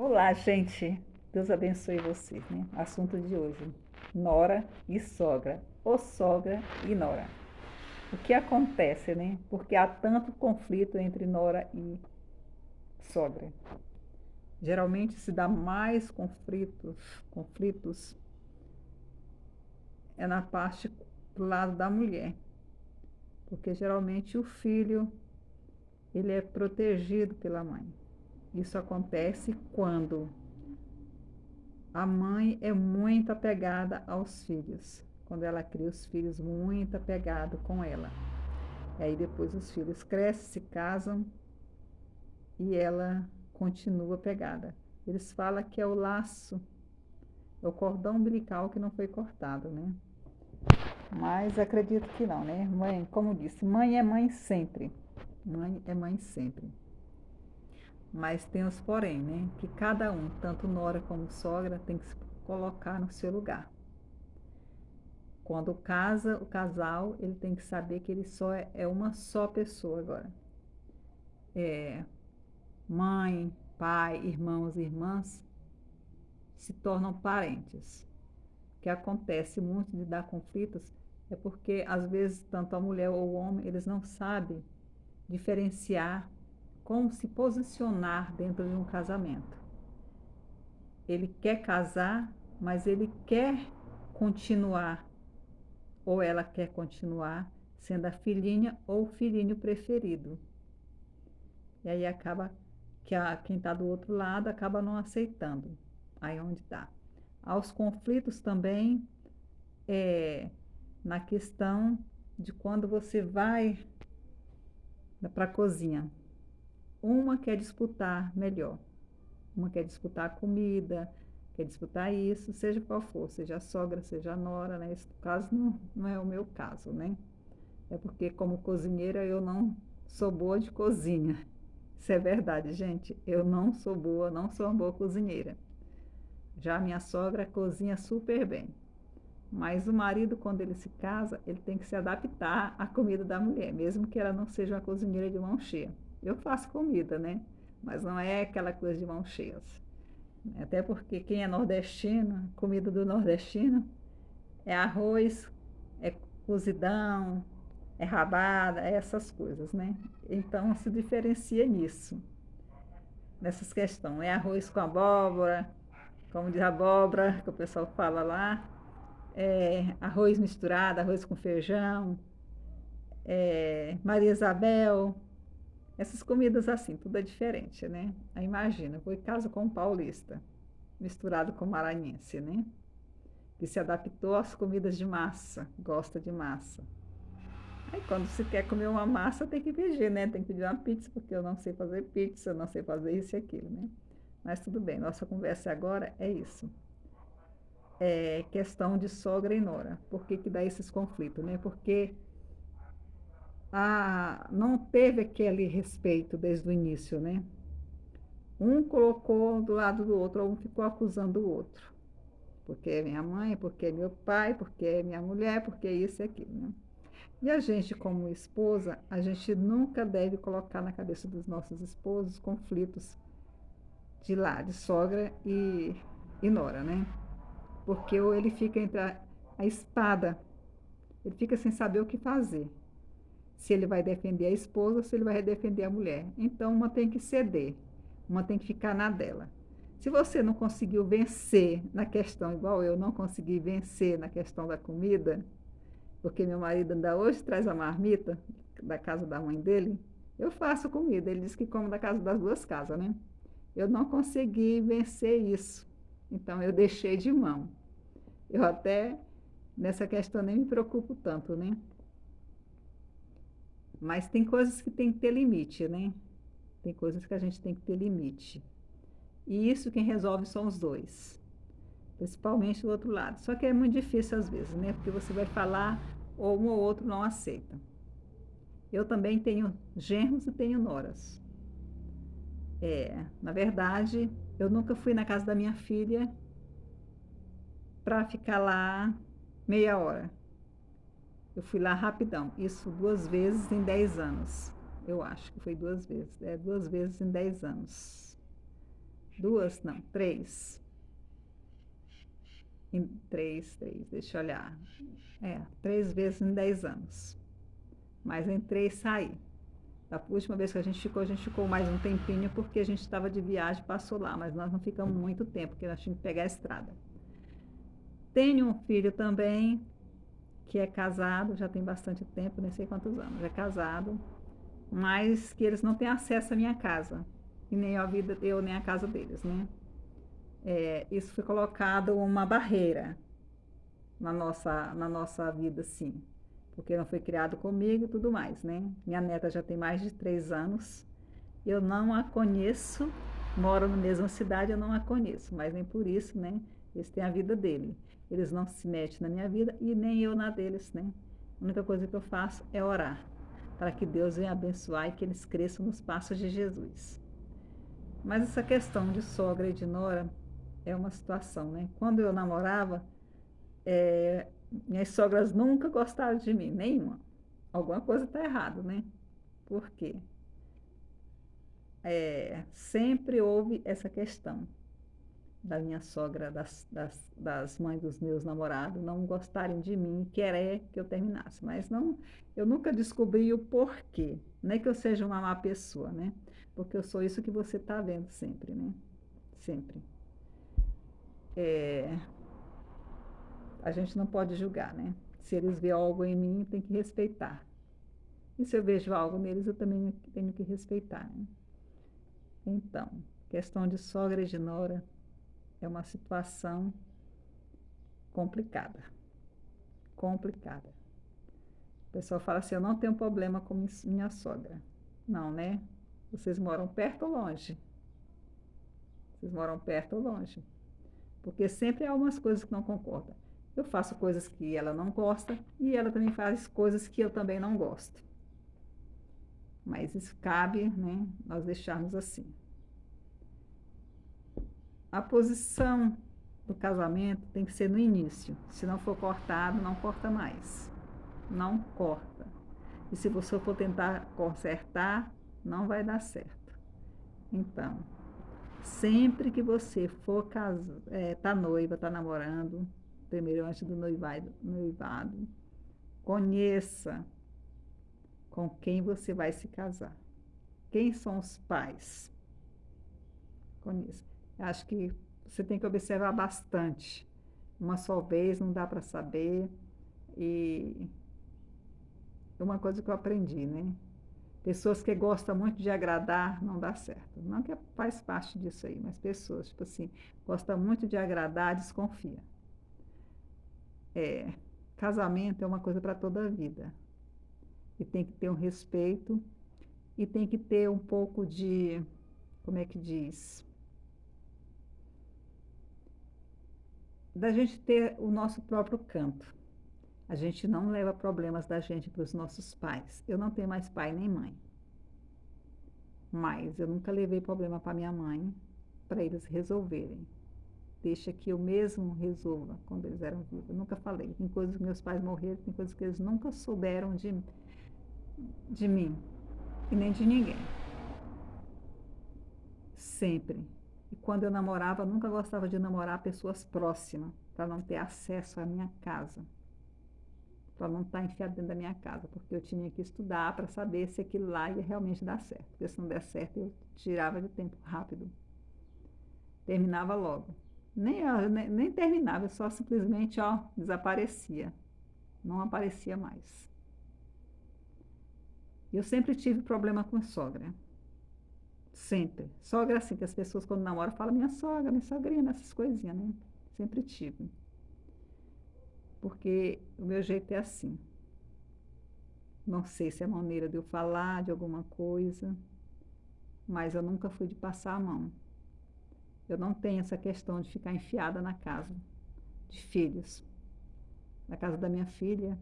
Olá, gente. Deus abençoe vocês, né? Assunto de hoje: nora e sogra, ou sogra e nora. O que acontece, né? Porque há tanto conflito entre nora e sogra. Geralmente se dá mais conflitos é na parte do lado da mulher, porque geralmente o filho ele é protegido pela mãe. Isso acontece quando a mãe é muito apegada aos filhos, quando ela cria os filhos muito apegado com ela. E aí depois os filhos crescem, se casam e ela continua apegada. Eles falam que é o laço, é o cordão umbilical que não foi cortado, né? Mas acredito que não, né? Mãe, como disse, mãe é mãe sempre. Mãe é mãe sempre. Mas tem os porém, né? Que cada um, tanto nora como sogra, tem que se colocar no seu lugar. Quando casa, o casal, ele tem que saber que ele só é uma só pessoa agora. É, mãe, pai, irmãos e irmãs se tornam parentes. O que acontece muito de dar conflitos é porque, às vezes, tanto a mulher ou o homem, eles não sabem diferenciar como se posicionar dentro de um casamento. Ele quer casar, mas ele quer continuar, ou ela quer continuar sendo a filhinha ou o filhinho preferido. E aí acaba que quem está do outro lado acaba não aceitando. Aí é onde está. Aos conflitos também é na questão de quando você vai para a cozinha. Uma quer disputar melhor. Uma quer disputar a comida, quer disputar isso, seja qual for, seja a sogra, seja a nora, né? Esse caso não é o meu caso, né? É porque como cozinheira eu não sou boa de cozinha. Isso é verdade, gente. Eu não sou boa, não sou uma boa cozinheira. Já a minha sogra cozinha super bem. Mas o marido, quando ele se casa, ele tem que se adaptar à comida da mulher, mesmo que ela não seja uma cozinheira de mão cheia. Eu faço comida, né? Mas não é aquela coisa de mão cheias. Até porque quem é nordestino, comida do nordestino é arroz, é cozidão, é rabada, é essas coisas, né? Então se diferencia nisso, nessas questões. É arroz com abóbora, como diz abóbora, que o pessoal fala lá, é arroz misturado, arroz com feijão, Maria Isabel, essas comidas assim, tudo é diferente, né? Aí imagina, vou em casa com um paulista, misturado com maranhense, né? Que se adaptou às comidas de massa, gosta de massa. Aí quando se quer comer uma massa, tem que pedir, né? Tem que pedir uma pizza, porque eu não sei fazer pizza, eu não sei fazer isso e aquilo, né? Mas tudo bem, nossa conversa agora é isso. É questão de sogra e nora. Por que que dá esses conflitos, né? Porque não teve aquele respeito desde o início, né? Um colocou do lado do outro, um ficou acusando o outro. Porque é minha mãe, porque é meu pai, porque é minha mulher, porque é isso e aquilo, né? E a gente, como esposa, a gente nunca deve colocar na cabeça dos nossos esposos conflitos de lá, de sogra e nora, né? Porque ou ele fica entre a espada, ele fica sem saber o que fazer. Se ele vai defender a esposa ou se ele vai defender a mulher. Então, uma tem que ceder, uma tem que ficar na dela. Se você não conseguiu vencer na questão, igual eu não consegui vencer na questão da comida, porque meu marido ainda hoje traz a marmita da casa da mãe dele, eu faço comida. Ele diz que come da casa das duas casas, né? Eu não consegui vencer isso. Então eu deixei de mão. Eu até nessa questão nem me preocupo tanto, né? Mas tem coisas que tem que ter limite, né? Tem coisas que a gente tem que ter limite. E isso quem resolve são os dois. Principalmente do outro lado. Só que é muito difícil às vezes, né? Porque você vai falar ou um ou outro não aceita. Eu também tenho genros e tenho noras. Na verdade, eu nunca fui na casa da minha filha para ficar lá meia hora. Eu fui lá rapidão. Isso 2 vezes em 10 anos. Eu acho que foi 2 vezes. 2 vezes em 10 anos. 2, não, 3. Três, deixa eu olhar. 3 vezes em 10 anos. Mas entrei e saí. Da última vez que a gente ficou mais um tempinho, porque a gente estava de viagem, passou lá, mas nós não ficamos muito tempo, porque nós tínhamos que pegar a estrada. Tenho um filho também, que é casado, já tem bastante tempo, nem sei quantos anos, é casado, mas que eles não têm acesso à minha casa, e nem a vida, eu nem a casa deles, né? Isso foi colocado uma barreira na nossa vida, sim, porque não foi criado comigo e tudo mais, né? Minha neta já tem mais de 3 anos, eu não a conheço, moro na mesma cidade, eu não a conheço, mas nem por isso, né? Eles têm a vida dele. Eles não se metem na minha vida e nem eu na deles, né? A única coisa que eu faço é orar para que Deus venha abençoar e que eles cresçam nos passos de Jesus. Mas essa questão de sogra e de nora é uma situação, né? Quando eu namorava, minhas sogras nunca gostaram de mim, nenhuma. Alguma coisa está errada, né? Por quê? Sempre houve essa questão da minha sogra, das mães dos meus namorados, não gostarem de mim, querer que eu terminasse. Mas não, eu nunca descobri o porquê. Não é que eu seja uma má pessoa, né? Porque eu sou isso que você está vendo sempre, né? Sempre. É, a gente não pode julgar, né? Se eles veem algo em mim, tem que respeitar. E se eu vejo algo neles, eu também tenho que respeitar, né? Então, questão de sogra e de nora é uma situação complicada. Complicada. O pessoal fala assim, eu não tenho problema com minha sogra. Não, né? Vocês moram perto ou longe? Vocês moram perto ou longe? Porque sempre há algumas coisas que não concordam. Eu faço coisas que ela não gosta e ela também faz coisas que eu também não gosto. Mas isso cabe, né, nós deixarmos assim. A posição do casamento tem que ser no início. Se não for cortado, não corta mais. Não corta. E se você for tentar consertar, não vai dar certo. Então, sempre que você for tá noiva, tá namorando, primeiro antes do noivado, conheça com quem você vai se casar. Quem são os pais? Conheça. Acho que você tem que observar bastante. Uma só vez não dá para saber. E uma coisa que eu aprendi, né? Pessoas que gostam muito de agradar, não dá certo. Não que faz parte disso aí, mas pessoas, tipo assim, gostam muito de agradar, desconfia. Casamento é uma coisa para toda a vida. E tem que ter um respeito e tem que ter um pouco de, como é que diz? Da gente ter o nosso próprio canto. A gente não leva problemas da gente para os nossos pais. Eu não tenho mais pai nem mãe. Mas eu nunca levei problema para minha mãe, para eles resolverem. Deixa que eu mesmo resolva quando eles eram vivos. Eu nunca falei. Tem coisas que meus pais morreram, tem coisas que eles nunca souberam de mim e nem de ninguém. Sempre. E quando eu namorava, eu nunca gostava de namorar pessoas próximas, para não ter acesso à minha casa, para não estar enfiado dentro da minha casa, porque eu tinha que estudar para saber se aquilo lá ia realmente dar certo. Porque se não der certo, eu tirava de tempo rápido. Terminava logo. Nem terminava, eu só simplesmente, desaparecia. Não aparecia mais. Eu sempre tive problema com sogra. Sempre. Sogra, assim, que as pessoas quando namoram falam minha sogra, minha sogrinha, essas coisinhas, né? Sempre tive. Porque o meu jeito é assim. Não sei se é a maneira de eu falar de alguma coisa, mas eu nunca fui de passar a mão. Eu não tenho essa questão de ficar enfiada na casa de filhos. Na casa da minha filha,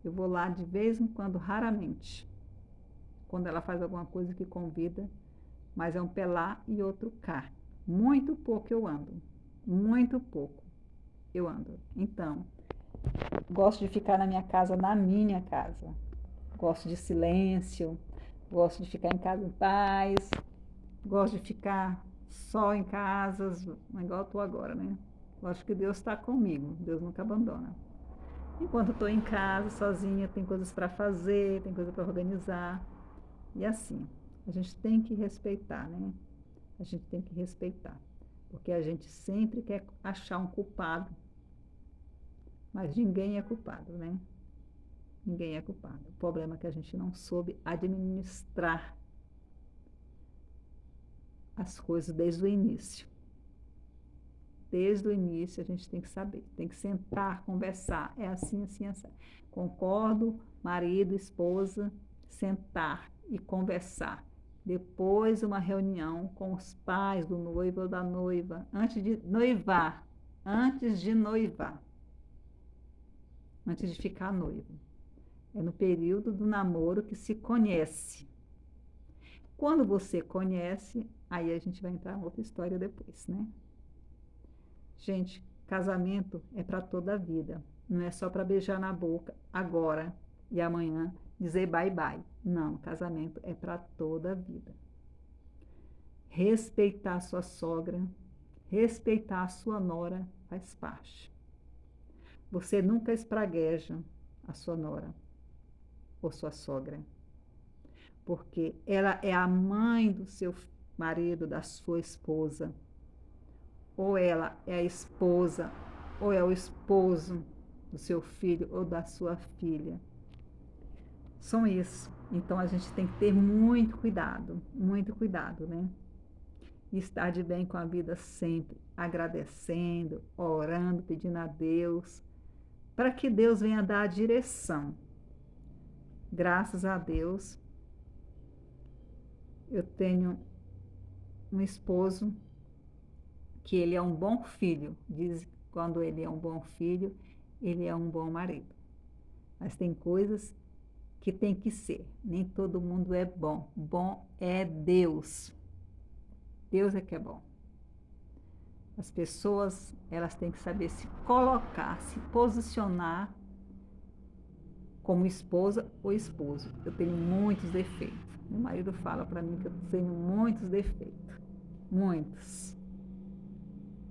eu vou lá de vez em quando, raramente. Quando ela faz alguma coisa que convida, mas é um pé lá e outro cá. Muito pouco eu ando. Muito pouco eu ando. Então, gosto de ficar na minha casa, na minha casa. Gosto de silêncio, gosto de ficar em casa em paz, gosto de ficar só em casas, igual eu estou agora, né? Eu acho que Deus está comigo, Deus nunca abandona. Enquanto eu estou em casa, sozinha, tem coisas para fazer, tem coisa para organizar. E assim, a gente tem que respeitar, né? A gente tem que respeitar. Porque a gente sempre quer achar um culpado, mas ninguém é culpado, né? Ninguém é culpado. O problema é que a gente não soube administrar as coisas desde o início. Desde o início a gente tem que saber, tem que sentar, conversar. É assim, assim, assim. Concordo, marido, esposa, sentar e conversar. Depois uma reunião com os pais do noivo ou da noiva, antes de noivar, antes de noivar, antes de ficar noivo. É no período do namoro que se conhece. Quando você conhece, aí a gente vai entrar em outra história depois, né? Gente, casamento é para toda a vida. Não é só para beijar na boca agora e amanhã dizer bye bye. Não, casamento é para toda a vida. Respeitar a sua sogra, respeitar a sua nora faz parte. Você nunca espragueja a sua nora ou sua sogra, porque ela é a mãe do seu marido, da sua esposa. Ou ela é a esposa, ou é o esposo do seu filho ou da sua filha. São isso. Então a gente tem que ter muito cuidado, né? E estar de bem com a vida sempre, agradecendo, orando, pedindo a Deus, para que Deus venha dar a direção. Graças a Deus, eu tenho um esposo que ele é um bom filho. Diz que quando ele é um bom filho, ele é um bom marido. Mas tem coisas que tem que ser. Nem todo mundo é bom. Bom é Deus. Deus é que é bom. As pessoas, elas têm que saber se colocar, se posicionar como esposa ou esposo. Eu tenho muitos defeitos. Meu marido fala para mim que eu tenho muitos defeitos. Muitos.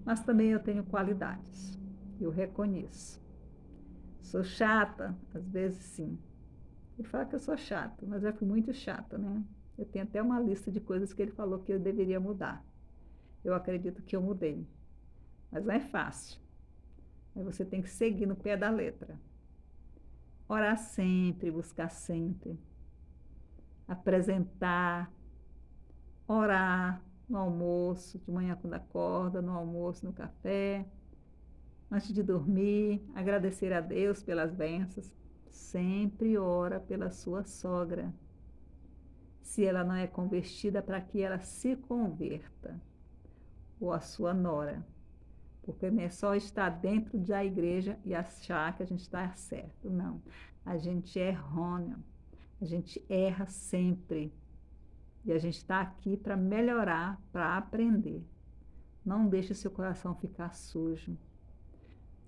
Mas também eu tenho qualidades. Eu reconheço. Sou chata? Às vezes sim. Ele fala que eu sou chata, mas eu fui muito chata, né? Eu tenho até uma lista de coisas que ele falou que eu deveria mudar. Eu acredito que eu mudei. Mas não é fácil. Aí você tem que seguir no pé da letra. Orar sempre, buscar sempre. Apresentar. Orar no almoço, de manhã quando acorda, no almoço, no café. Antes de dormir, agradecer a Deus pelas bênçãos. Sempre ora pela sua sogra. Se ela não é convertida, para que ela se converta. Ou a sua nora. Porque não é só estar dentro da igreja e achar que a gente está certo. Não. A gente é errôneo. A gente erra sempre. E a gente está aqui para melhorar, para aprender. Não deixe seu coração ficar sujo.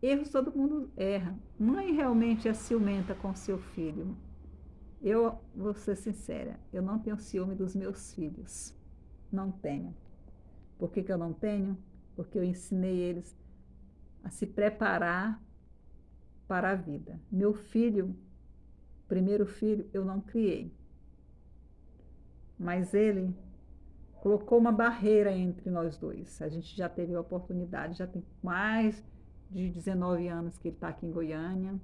Erros todo mundo erra. Mãe realmente é ciumenta com seu filho. Eu vou ser sincera, eu não tenho ciúme dos meus filhos. Não tenho. Por que eu não tenho? Porque eu ensinei eles a se preparar para a vida. Meu filho, primeiro filho, eu não criei. Mas ele colocou uma barreira entre nós dois. A gente já teve a oportunidade, já tem mais de 19 anos que ele está aqui em Goiânia,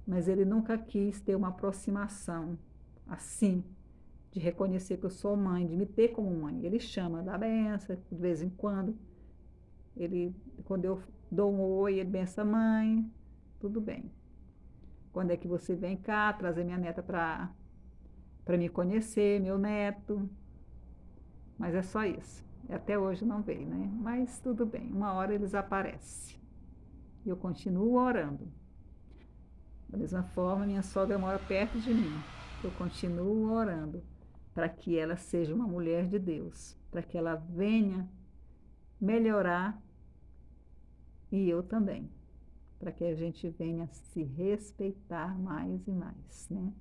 mas ele nunca quis ter uma aproximação assim, de reconhecer que eu sou mãe, de me ter como mãe. Ele chama, dá benção, de vez em quando. Quando eu dou um oi, ele bença a mãe, tudo bem. Quando é que você vem cá trazer minha neta para me conhecer, meu neto? Mas é só isso. Até hoje não veio, né? Mas tudo bem, uma hora eles aparecem. E eu continuo orando. Da mesma forma, minha sogra mora perto de mim. Eu continuo orando para que ela seja uma mulher de Deus, para que ela venha melhorar e eu também, para que a gente venha se respeitar mais e mais, né?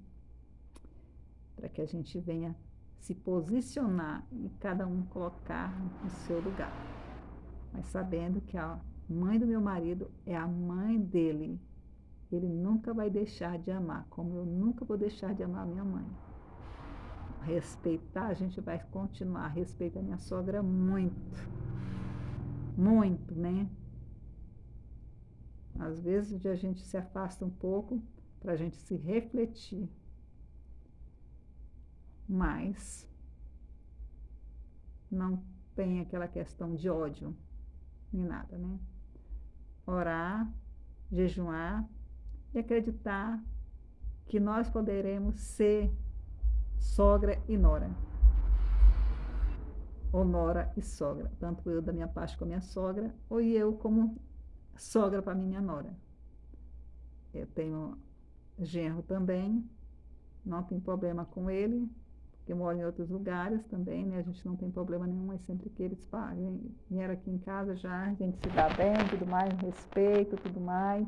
Para que a gente venha se posicionar e cada um colocar no seu lugar. Mas sabendo que a mãe do meu marido é a mãe dele. Ele nunca vai deixar de amar, como eu nunca vou deixar de amar minha mãe. Respeitar, a gente vai continuar. Respeito a minha sogra muito, muito, né? Às vezes a gente se afasta um pouco para a gente se refletir. Mas não tem aquela questão de ódio, nem nada, né? Orar, jejuar e acreditar que nós poderemos ser sogra e nora. Ou nora e sogra. Tanto eu da minha parte com a minha sogra, ou eu como sogra para minha nora. Eu tenho genro também, não tem problema com ele, porque eu moro em outros lugares também, né? A gente não tem problema nenhum, mas sempre que eles vieram aqui em casa já, a gente se dá bem, tudo mais, respeito, tudo mais.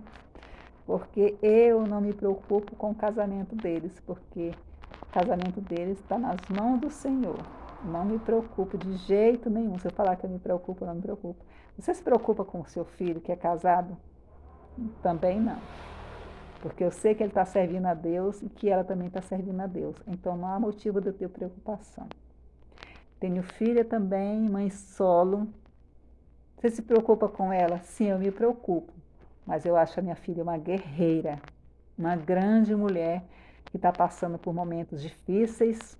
Porque eu não me preocupo com o casamento deles, porque o casamento deles está nas mãos do Senhor. Não me preocupo de jeito nenhum. Se eu falar que eu me preocupo, eu não me preocupo. Você se preocupa com o seu filho que é casado? Também não. Porque eu sei que ele está servindo a Deus e que ela também está servindo a Deus. Então não há motivo de eu ter preocupação. Tenho filha também, mãe solo. Você se preocupa com ela? Sim, eu me preocupo. Mas eu acho a minha filha uma guerreira, uma grande mulher que está passando por momentos difíceis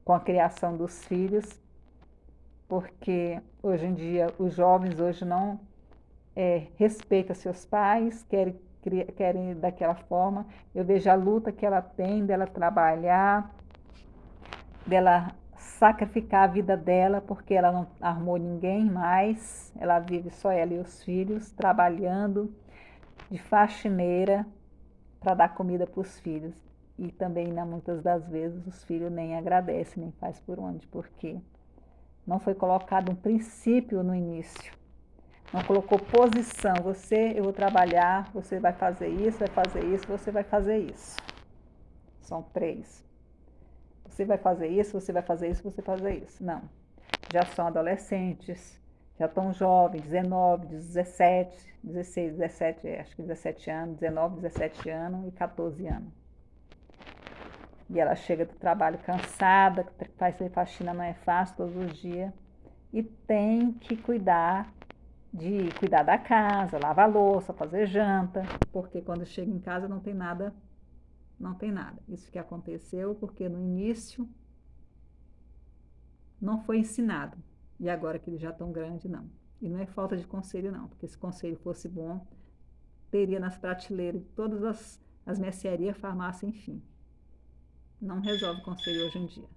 com a criação dos filhos, porque hoje em dia os jovens hoje não respeitam seus pais, querem daquela forma. Eu vejo a luta que ela tem dela trabalhar, dela sacrificar a vida dela, porque ela não arrumou ninguém mais, ela vive só ela e os filhos, trabalhando de faxineira para dar comida para os filhos. E também, né, muitas das vezes, os filhos nem agradecem, nem faz por onde, porque não foi colocado um princípio no início. Não colocou posição. Eu vou trabalhar, você vai fazer isso, você vai fazer isso. São 3. Você vai fazer isso, você vai fazer isso, você vai fazer isso. Não. Já são adolescentes, já estão jovens, 19, 17, 16, 17, acho que 17 anos, 19, 17 anos e 14 anos. E ela chega do trabalho cansada, fazer faxina não é fácil todos os dias, e tem que cuidar da casa, lavar a louça, fazer janta, porque quando chega em casa não tem nada. Isso que aconteceu porque no início não foi ensinado. E agora que eles já estão grandes, não. E não é falta de conselho, não, porque se conselho fosse bom, teria nas prateleiras de todas as mercearias, farmácia, enfim. Não resolve conselho hoje em dia.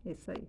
É isso aí.